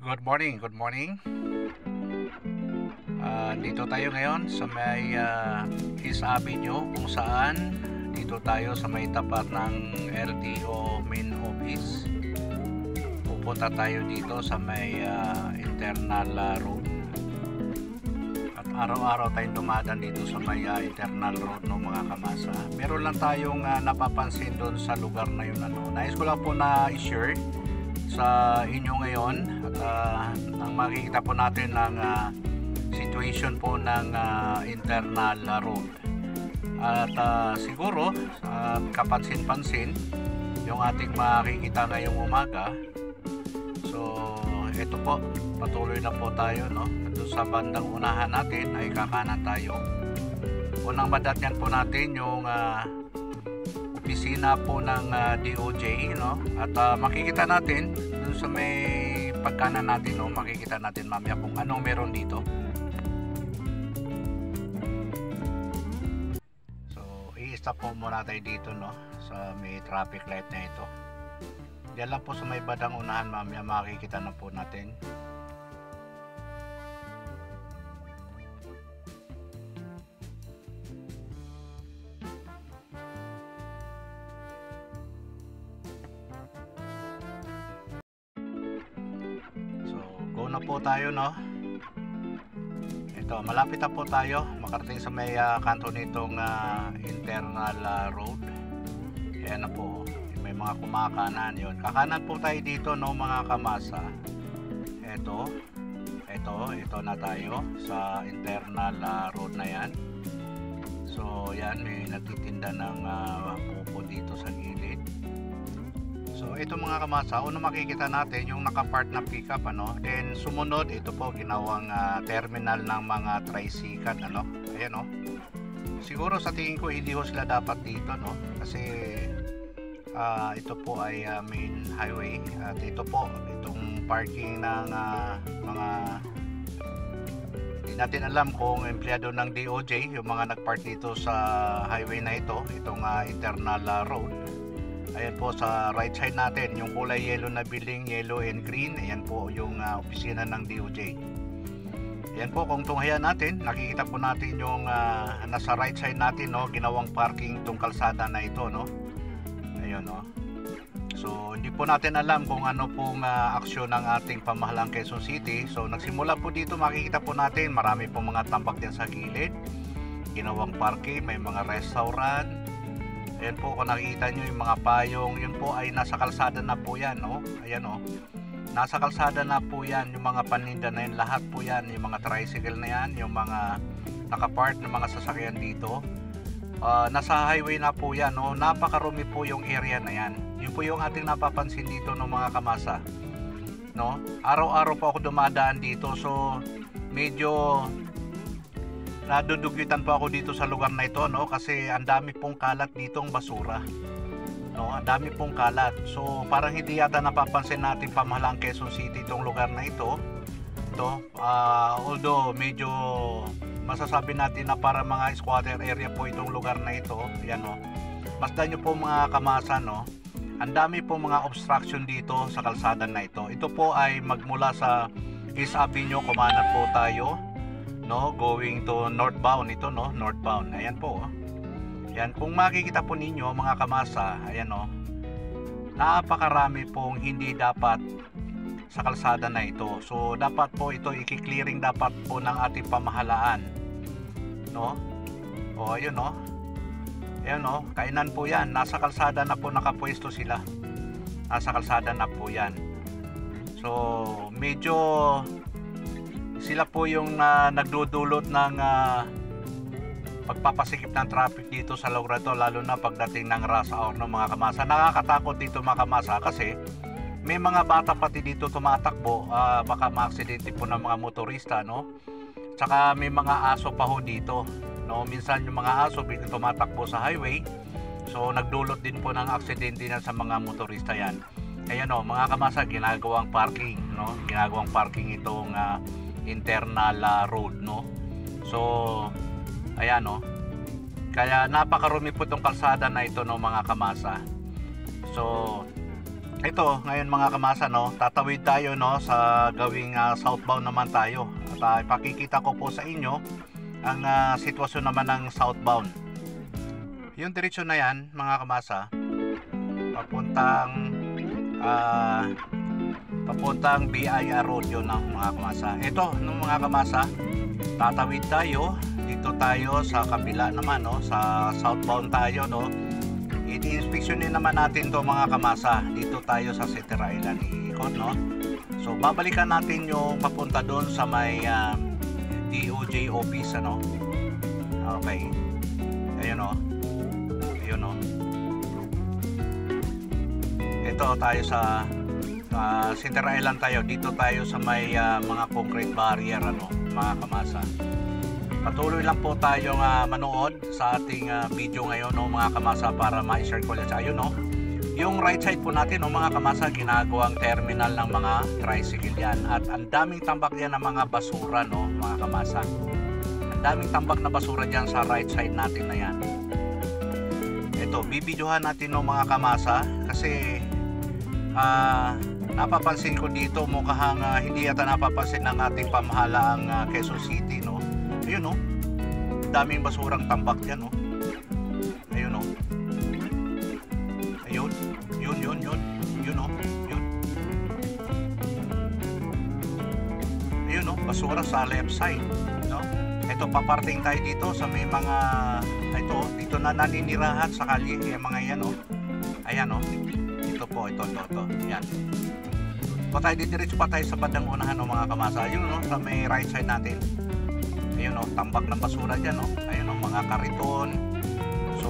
Good morning, good morning. Dito tayo ngayon sa may East Avenue kung saan dito tayo sa may tapat ng LTO main office. Pupunta tayo dito sa may internal road. At araw-araw tayong dumadaan dito sa may internal road ng mga kamasa. Meron lang tayong napapansin doon sa lugar na yun. Nais ko lang po na i-share sa inyo ngayon at ang makikita po natin ng situation po ng internal road at siguro kapansin-pansin yung ating makikita ngayong umaga. So ito po, patuloy na po tayo, no? Doon sa bandang unahan natin ay kakanan tayo. Unang madatyan po natin yung opisina po ng DOJ, no? At makikita natin dun sa may pagkanan natin, no? Makikita natin mamaya kung anong meron dito. So i-stop po muna tayo dito, no? Sa may traffic light na ito. Diyan lang po sa may bandang unahan, mamaya makikita na po natin. Go na po tayo, no? Ito, malapit na po tayo makarating sa may kanto nitong internal road. Ayan na po, may mga kumakanan yun. Kakanan po tayo dito, no, mga kamasa. Ito na tayo sa internal road na yan. So yan, may nagtitinda ng pupo dito sa gilid. So ito mga kamasa, una makikita natin yung nakapark na pickup, ano. Then sumunod, ito po ginawang terminal ng mga tricycle, ano. Ayan, no. Siguro sa tingin ko hindi ho sila dapat dito, no. Kasi ito po ay main highway at ito po itong parking ng mga hindi natin alam kung empleyado ng DOJ yung mga nagpark dito sa highway na ito, itong internal road. Ayan po sa right side natin, yung kulay yellow na building, yellow and green, ayan po yung opisina ng DOJ. Ayan po, kung tunghayan natin, nakikita po natin yung nasa right side natin, no, ginawang parking itong kalsada na ito, no. Ayun, no. So hindi po natin alam kung ano pong aksyon ng ating pamahalang Quezon City. So nagsimula po dito, makikita po natin marami pong mga tambak din sa gilid, ginawang parking, may mga restaurant. Ayan po, kung nakikita nyo yung mga payong, yun po ay nasa kalsada na po yan, no? Ayan, no? Nasa kalsada na po yan, yung mga paninda na yan, lahat po yan, yung mga tricycle na yan, yung mga nakapark na mga sasakyan dito. Nasa highway na po yan, no? Napakarumi po yung area na yan. Yun po yung ating napapansin dito ng mga kamasa, no? Araw-araw po ako dumadaan dito, so medyo nadudugitan po ako dito sa lugar na ito, no, kasi ang dami pong kalat ditong basura, no, ang dami pong kalat. So parang hindi yata napapansin natin pamahalang Quezon City itong lugar na ito. Although medyo masasabi natin na para mga squatter area po itong lugar na ito. Yan, no, masdan nyo po mga kamasa, no, ang dami po mga obstruction dito sa kalsada na ito. Ito po ay magmula sa East Avenue, kumanan po tayo, no, going to northbound ito, no, northbound. Ayan po, oh. Ayan, kung makikita po ninyo mga kamasa, ayan, no, napakarami pong hindi dapat sa kalsada na ito. So dapat po ito i-clearing dapat po ng ating pamahalaan, no. O ayun, no, ayan, no, kainan po yan, nasa kalsada na po nakapwesto sila, nasa kalsada na po yan. So medyo sila po yung nagdudulot ng pagpapasikip ng traffic dito sa lugar ito, lalo na pagdating ng rush hour ng mga kamasa. Nakakatakot dito mga kamasa kasi may mga bata pati dito tumatakbo, baka maaksidente po ng mga motorista, no. Tsaka may mga aso pa ho dito, no. Minsan yung mga aso biglang tumatakbo sa highway, so nagdulot din po ng aksidente na sa mga motorista yan. Ayan, no, mga kamasa, ginagawang parking, no, ginagawang parking itong internal road, no. So ayan, no, kaya napakarumi po itong kalsada na ito, no, mga kamasa. So ito ngayon mga kamasa, no, tatawid tayo, no, sa gawing southbound naman tayo. At ipakikita ko po sa inyo ang sitwasyon naman ng southbound. Yung diretsyon na yan mga kamasa, papuntang BIR Road yun, no, mga kamasa. Ito no, mga kamasa, tatawid tayo dito tayo sa kabila naman, no, sa southbound tayo, no. I-inspeksyonin naman natin to mga kamasa. Dito tayo sa Center Island iikot, no. So babalikan natin yung papunta doon sa may DOJ office, ano. Okay, ayun, no. Ayun, no. Ito tayo sa Center Island tayo. Dito tayo sa may mga concrete barrier, ano, mga kamasa. Patuloy lang po tayong manood sa ating video ngayon, no, mga kamasa, para ma-share ko lang sa ayun, no. Yung right side po natin, no, mga kamasa, ginagawang terminal ng mga tricycle yan. At ang daming tambak yan ng mga basura, no, mga kamasa. Ang daming tambak na basura dyan sa right side natin na yan. Ito, bibidyohan natin, no, mga kamasa, kasi napapansin ko dito mukhang hindi yata napapansin ng ating pamahalaang Quezon City, no. Ayun, no, daming basurang tambak yan, no. Ayun, no. Ayun, yun, no, yun. Ayun, no, basura sa left side, no. Ito, paparting tayo dito sa may mga dito na naninirahan sa kalye, yung mga yan, no. Ayan, no. Ito po, ito, yan. Pa tayo diretso pa tayo sa bandang unahan, no, mga kamasa. Ayun, no, sa may right side natin. Ayun, no, tambak ng basura dyan, no. Ayun, no, mga kariton. So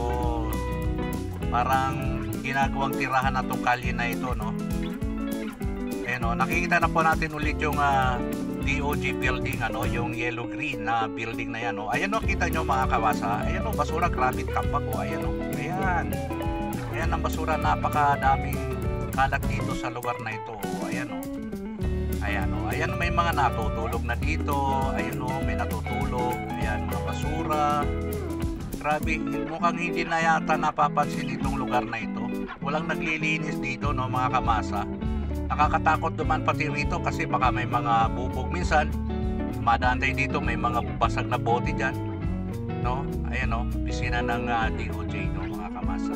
parang ginagawang tirahan na itong kalye na ito, no. Ayun, no, nakikita na po natin ulit yung DOJ building, ano, yung yellow green na building na yan, no. Ayan, no, kita nyo mga kamasa. Ayan, no, basura, grabe tambak, oh. Ayan, no, ayan ang basura, napakadaming kalat dito sa lugar na ito, oh. Ayan, no. Ayan, may mga natutulog na dito. Ayun, no, may natutulog. Ayan, mga basura. Grabe, mukhang hindi na yata napapansin itong lugar na ito. Walang naglilinis dito, no, mga kamasa. Nakakatakot naman pati rito kasi baka may mga bubog minsan. Madaan tayo dito, may mga basag na bote dyan, no. Ayan, no, pisina ng DOJ, no, mga kamasa.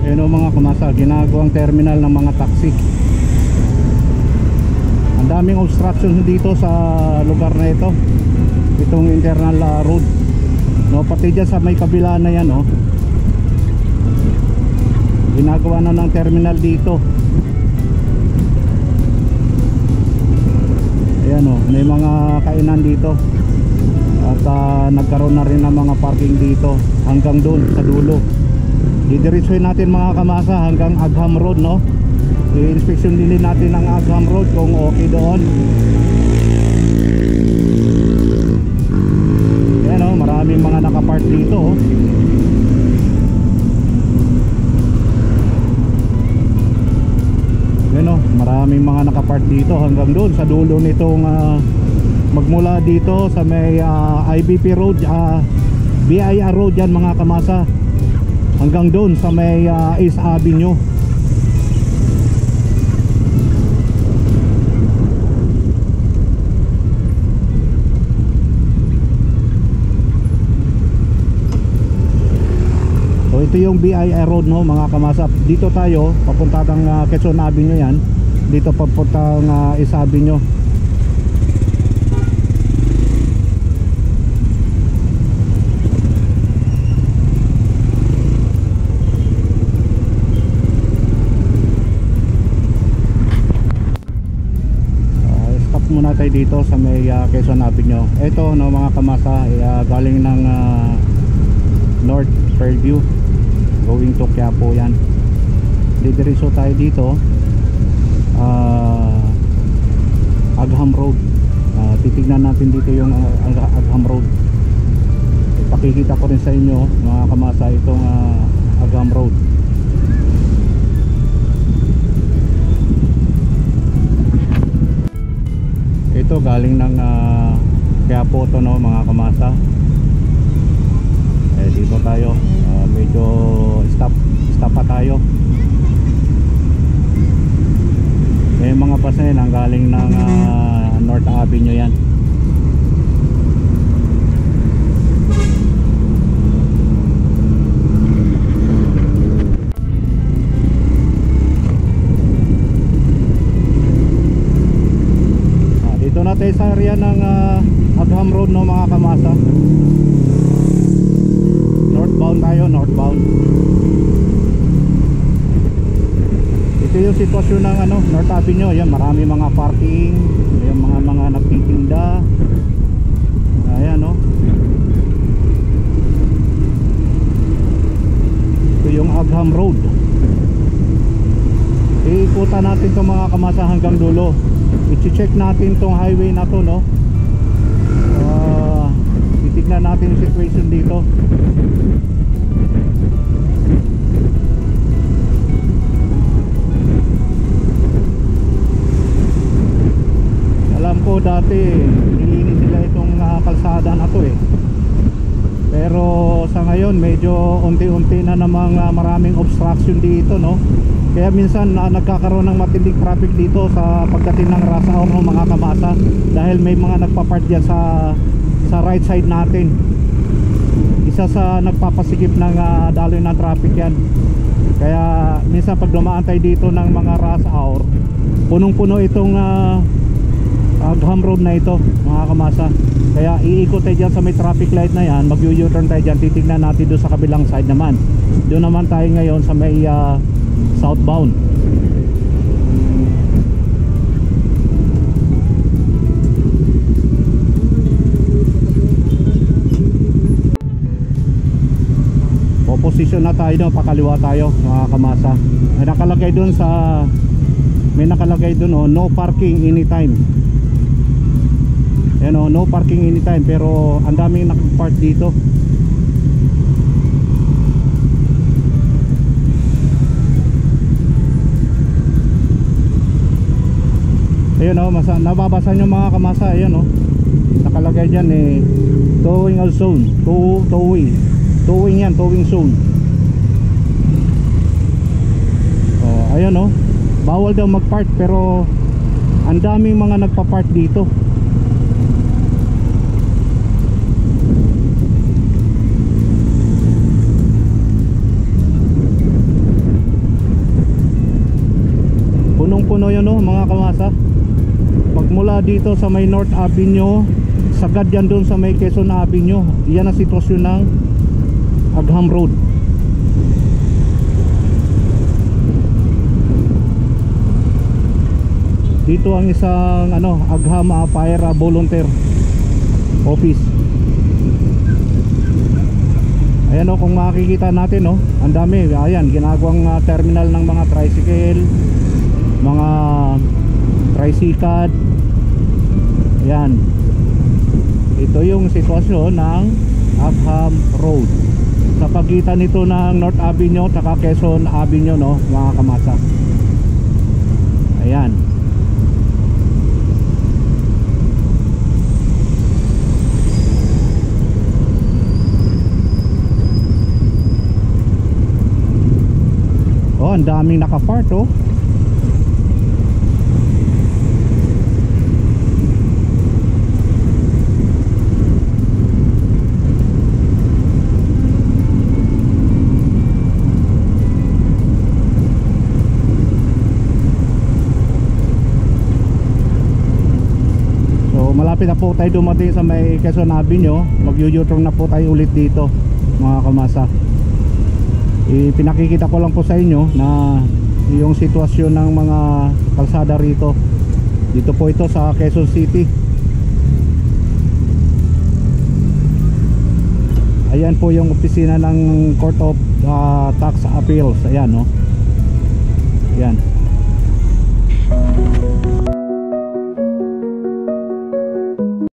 Ayan, o, mga kamasa, ginagawang terminal ng mga taxi. Ang daming obstruction dito sa lugar na ito, itong internal road, no, pati dyan sa may kabila na yan, no, ginagawa na ng terminal dito. Ayan, o, may mga kainan dito at nagkaroon na rin ng mga parking dito hanggang doon sa dulo. Didiretsuhin natin mga kamasa hanggang Agham Road, no. I-inspection din natin ang Agham Road kung okay doon. Ayan, no, maraming mga nakapark dito, oh. Ayan, no, maraming mga nakapark dito hanggang doon sa dulo nitong magmula dito sa may IBP Road, BIR Road yan, mga kamasa, hanggang doon sa may East Avenue. So ito yung BIR Road, no, mga kamasa. Dito tayo papunta ng Quezon Avenue yan. Dito papunta ng East Avenue. Muna tayo dito sa may Quezon Avenue. Ito, no, mga kamasa, galing ng North Fairview going to Quiapo yan. Didiretso tayo dito, Agham Road. Titignan natin dito yung Agham Road. Ipakikita ko rin sa inyo, mga kamasa, itong Agham Road. Ito galing ng Quiapo to, no, mga kamasa. Dito tayo medyo lumabas na yan, ang galing ng North Avenue yan. Dito na tayo sa area ng Agham Road, no, mga kamasa. Northbound tayo, northbound. Ito yung sitwasyon ng North Avenue. Yan, marami mga parking, yung mga nagtitinda. Ayan, no. Ito yung Agham Road. Iikutan natin itong mga kamasa hanggang dulo. I-check natin tong highway na to, no. Titignan natin yung situation dito. Alam ko dati nilinis sila itong kalsada na to eh. Pero sa ngayon medyo unti-unti na namang maraming obstruction dito, no. Kaya minsan nagkakaroon ng matinding traffic dito sa pagdating ng rush hour, no, mga kamasa. Dahil may mga nagpa-park dyan sa right side natin. Isa sa nagpapasigip ng daloy ng traffic yan. Kaya minsan pag dumaan tayo dito ng mga rush hour, punong-puno itong Agham Road na ito, mga kamasa. Kaya iikot tayo dyan sa may traffic light na yan, mag-u-turn tayo dyan, titignan natin doon sa kabilang side naman. Doon naman tayo ngayon sa may southbound. Position na tayo doon, pakaliwa tayo, mga kamasa. May nakalagay doon no parking anytime. Ayan, no parking anytime, pero ang daming nakapark dito. Ayun, nababasa nyo, mga kamasa. Ayun, nakalagay dyan towing zone, towing yan, towing zone. Ayun, bawal daw magpark, pero ang daming mga nagpa-park dito. Punong-puno yun, mga kamasa. Pagmula dito sa may North Avenue, sagad yan doon sa may Quezon Avenue. Yan ang sitwasyon ng Agham Road. Dito ang isang Agham Fire Volunteer Office. Ayan, kung makikita natin, ang dami. Ayan, ginagawang terminal ng mga tricycle, mga tricycad. Ayan, ito yung sitwasyon ng Agham Road sa pagitan nito ng North Avenue at Quezon Avenue, mga kamasa. Ayan. Ang daming nakapark, malapit na po tayo dumating sa may Quezon Avenue. Mag-u-turn na po tayo ulit dito, mga kamasa. Pinakikita ko lang po sa inyo na yung sitwasyon ng mga kalsada rito. Dito po ito sa Quezon City. Ayan po yung opisina ng Court of Tax Appeals. Ayan, Ayan.